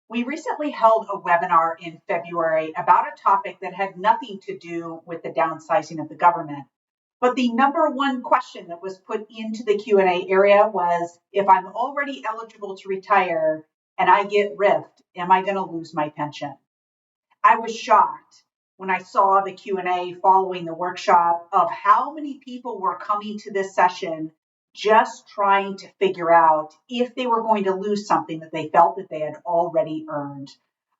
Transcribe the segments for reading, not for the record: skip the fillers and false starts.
We recently held a webinar in February about a topic that had nothing to do with the downsizing of the government. But the number one question that was put into the Q&A area was, if I'm already eligible to retire and I get RIF'ed, am I going to lose my pension? I was shocked when I saw the Q&A following the workshop of how many people were coming to this session just trying to figure out if they were going to lose something that they felt that they had already earned.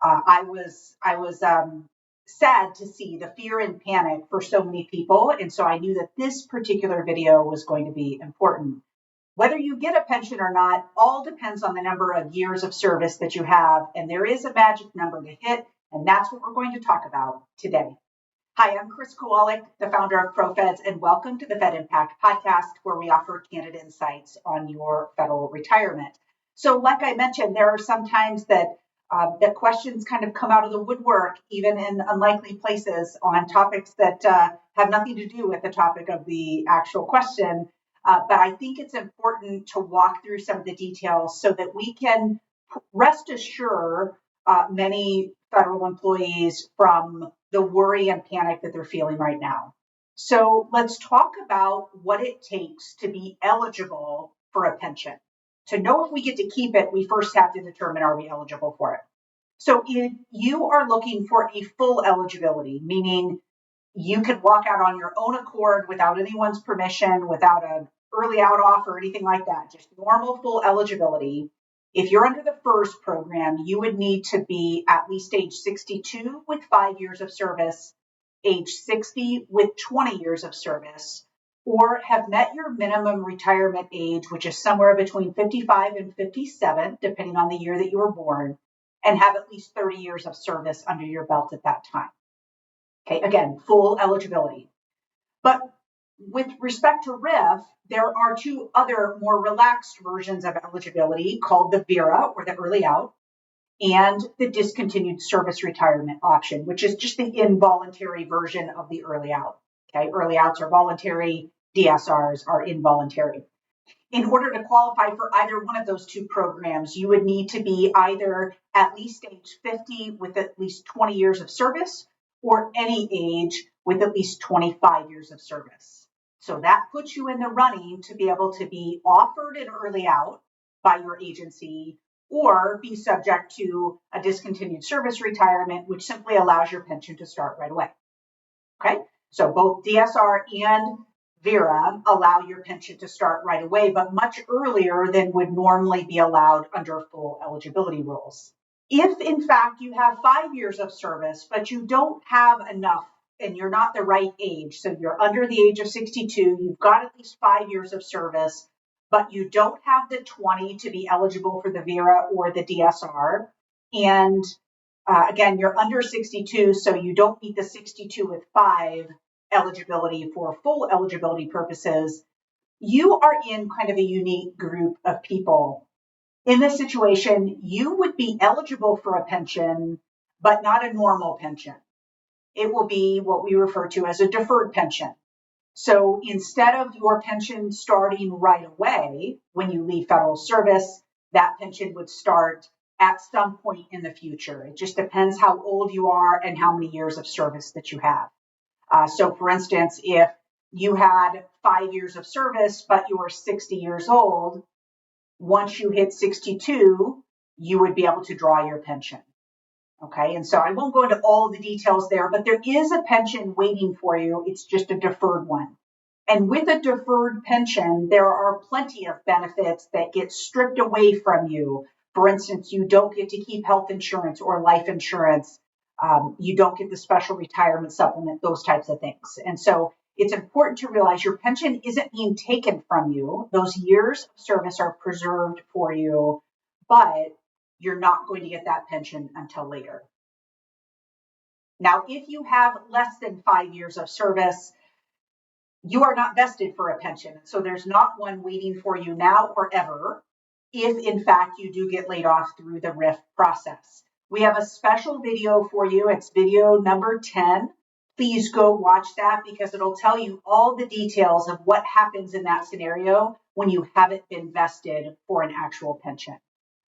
I was sad to see the fear and panic for so many people, and so I knew that this particular video was going to be important. Whether you get a pension or not, all depends on the number of years of service that you have, and there is a magic number to hit, and that's what we're going to talk about today. Hi, I'm Kowalik, the founder of ProFeds, and welcome to the Fed Impact Podcast, where we offer candid insights on your federal retirement. So like I mentioned, there are some times that questions kind of come out of the woodwork, even in unlikely places, on topics that have nothing to do with the topic of the actual question. But I think it's important to walk through some of the details so that we can rest assured many federal employees from the worry and panic that they're feeling right now. So let's talk about what it takes to be eligible for a pension. To know if we get to keep it, we first have to determine, are we eligible for it? So if you are looking for a full eligibility, meaning you could walk out on your own accord without anyone's permission, without an early out offer or anything like that, just normal full eligibility. If you're under the FERS program, you would need to be at least age 62 with 5 years of service, age 60 with 20 years of service, or have met your minimum retirement age, which is somewhere between 55 and 57, depending on the year that you were born, and have at least 30 years of service under your belt at that time. Okay, again, full eligibility. But with respect to RIF, there are two other more relaxed versions of eligibility called the VERA, or the early out, and the discontinued service retirement option, which is just the involuntary version of the early out. Okay, early outs are voluntary, DSRs are involuntary. In order to qualify for either one of those two programs, you would need to be either at least age 50 with at least 20 years of service, or any age with at least 25 years of service. So that puts you in the running to be able to be offered an early out by your agency or be subject to a discontinued service retirement, which simply allows your pension to start right away. Okay, so both DSR and VERA allow your pension to start right away, but much earlier than would normally be allowed under full eligibility rules. If, in fact, you have 5 years of service, but you don't have enough and you're not the right age, so you're under the age of 62, you've got at least 5 years of service, but you don't have the 20 to be eligible for the VERA or the DSR, and again, you're under 62, so you don't meet the 62 with 5 eligibility for full eligibility purposes, you are in kind of a unique group of people. In this situation, you would be eligible for a pension, but not a normal pension. It will be what we refer to as a deferred pension. So instead of your pension starting right away when you leave federal service, that pension would start at some point in the future. It just depends how old you are and how many years of service that you have. So for instance, if you had 5 years of service, but you were 60 years old, once you hit 62, you would be able to draw your pension. Okay, and so I won't go into all the details there, but there is a pension waiting for you. It's just a deferred one. And with a deferred pension, there are plenty of benefits that get stripped away from you. For instance, you don't get to keep health insurance or life insurance. You don't get the special retirement supplement, those types of things. And so it's important to realize your pension isn't being taken from you. Those years of service are preserved for you, but you're not going to get that pension until later. Now, if you have less than 5 years of service, you are not vested for a pension. So there's not one waiting for you now or ever, if in fact you do get laid off through the RIF process. We have a special video for you. It's video number 10. Please go watch that because it'll tell you all the details of what happens in that scenario when you haven't been vested for an actual pension.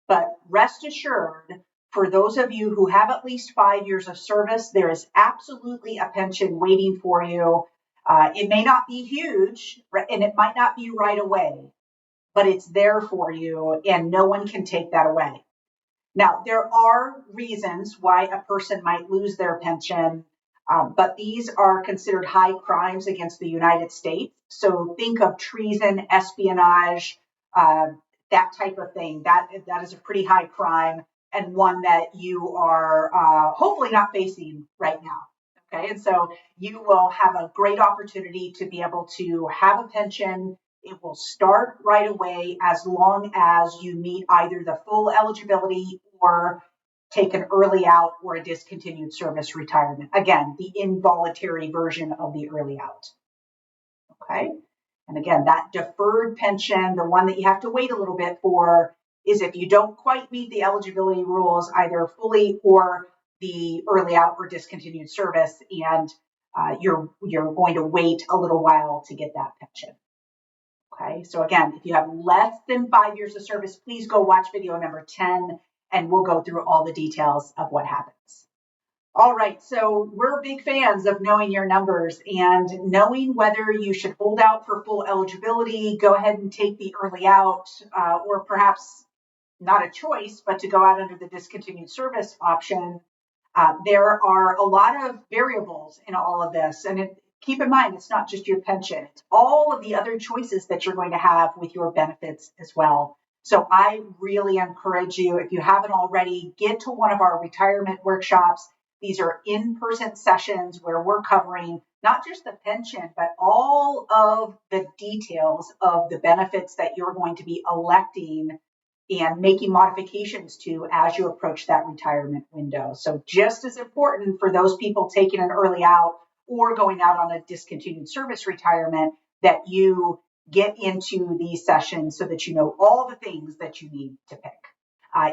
But rest assured, For those of you who have at least 5 years of service, there is absolutely a pension waiting for you. It may not be huge, and it might not be right away, but it's there for you, and no one can take that away. Now, there are reasons why a person might lose their pension, but these are considered high crimes against the United States. So think of treason, espionage, that type of thing. That is a pretty high crime, and one that you are hopefully not facing right now. Okay, and so you will have a great opportunity to be able to have a pension. It will start right away as long as you meet either the full eligibility or take an early out or a discontinued service retirement. Again, the involuntary version of the early out. Okay. And again, that deferred pension, the one that you have to wait a little bit for, is if you don't quite meet the eligibility rules, either fully or the early out or discontinued service, and you're going to wait a little while to get that pension. Okay, so again, if you have less than 5 years of service, please go watch video number 10, and we'll go through all the details of what happens. All right, so we're big fans of knowing your numbers and knowing whether you should hold out for full eligibility, go ahead and take the early out, or perhaps not a choice, but to go out under the discontinued service option. There are a lot of variables in all of this, and keep in mind, it's not just your pension, it's all of the other choices that you're going to have with your benefits as well. So I really encourage you, if you haven't already, get to one of our retirement workshops. These are in-person sessions where we're covering not just the pension, but all of the details of the benefits that you're going to be electing and making modifications to as you approach that retirement window. So just as important for those people taking an early out or going out on a discontinued service retirement, that you get into these sessions so that you know all the things that you need to pick.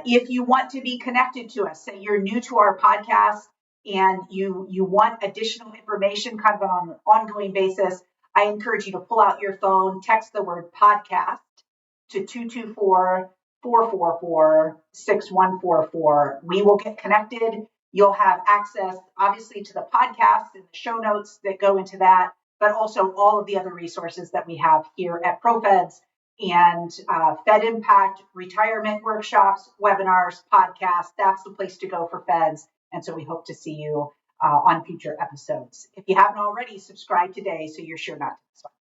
If you want to be connected to us, say you're new to our podcast and you want additional information kind of on an ongoing basis, I encourage you to pull out your phone, text the word podcast to 224-444-6144. We will get connected. You'll have access, obviously, to the podcast and the show notes that go into that, but also all of the other resources that we have here at ProFeds and Fed Impact, retirement workshops, webinars, podcasts. That's the place to go for Feds. And so we hope to see you on future episodes. If you haven't already, subscribe today so you're sure not to miss one.